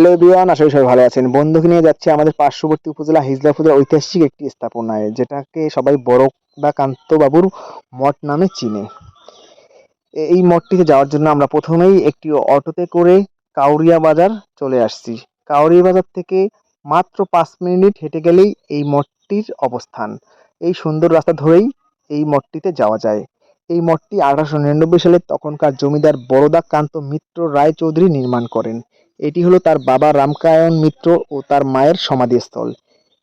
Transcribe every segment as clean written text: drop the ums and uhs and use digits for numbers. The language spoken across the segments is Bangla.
হ্যালো এভরিওয়ান, আশা করি সবাই ভালো আছেন। বন্ধুকে নিয়ে যাচ্ছি আমাদের পার্শ্ববর্তী উপজেলা হিজলা উপজেলার ঐতিহাসিক একটি স্থাপনায়, যেটাকে সবাই বরদাকান্ত বাবুর মঠ নামে চিনে। এই মঠটিতে যাওয়ার জন্য আমরা প্রথমেই একটি অটোতে করে কাউরিয়া বাজার চলে আসছি। কাউরিয়া বাজার থেকে মাত্র 5 মিনিট হেঁটে গেলেই এই মঠটির অবস্থান। এই সুন্দর রাস্তা ধরেই এই মঠটিতে যাওয়া যায়। এই মঠটি 1899 সালে তখনকার জমিদার বরদাকান্ত মিত্র রায় চৌধুরী নির্মাণ করেন। এটি হলো তার বাবা রামকায়ন মিত্র ও তার মায়ের সমাধিস্থল।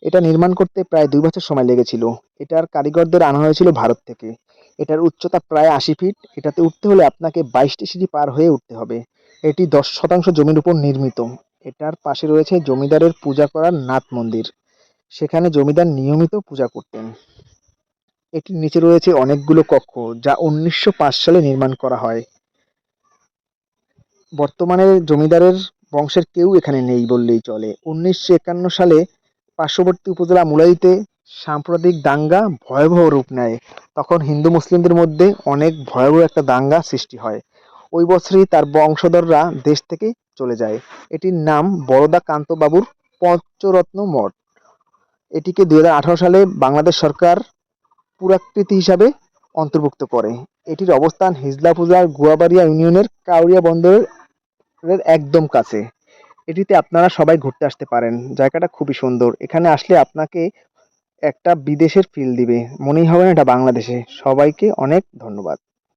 এটা নির্মাণ করতে প্রায় 2 বছর সময় লেগেছিল। এটার কারিগরদের আনা হয়েছিল ভারত থেকে। এটার উচ্চতা প্রায় 80 ফিট। এটাতে উঠতে হলে আপনাকে 22টি সিঁড়ি পার হয়ে উঠতে হবে। এটি 10% জমির উপর নির্মিত। এটার পাশে রয়েছে জমিদারের পূজা করার নাথ মন্দির। সেখানে জমিদার নিয়মিত পূজা করতেন। এটির নিচে রয়েছে অনেকগুলো কক্ষ, যা 1905 সালে নির্মাণ করা হয়। বর্তমানে জমিদারের বংশের কেউ এখানে নেই বললেই চলে। 1951 সালে পার্শ্ববর্তী উপজেলা মুলাইতে সাম্প্রদায়িক দাঙ্গা ভয়াবহ রূপ নেয়। তখন হিন্দু মুসলিমদের মধ্যে অনেক ভয়াবহ একটা দাঙ্গা সৃষ্টি হয়। ওই বছরই তার বংশধররা দেশ থেকে চলে যায়। এটির নাম বরদা কান্ত বাবুর পঞ্চরত্ন মঠ। এটিকে 2018 সালে বাংলাদেশ সরকার পুরাকীর্তি হিসাবে অন্তর্ভুক্ত করে। এটির অবস্থান হিজলা উপজেলার গুয়াবাড়িয়া ইউনিয়নের কাউরিয়া বন্দরের একদম কাছে। এটিতে আপনারা সবাই ঘুরতে আসতে পারেন। জায়গাটা খুবই সুন্দর। এখানে আসলে আপনাকে একটা বিদেশের ফিল দিবে, মনেই হবে না এটা বাংলাদেশে। সবাইকে অনেক ধন্যবাদ।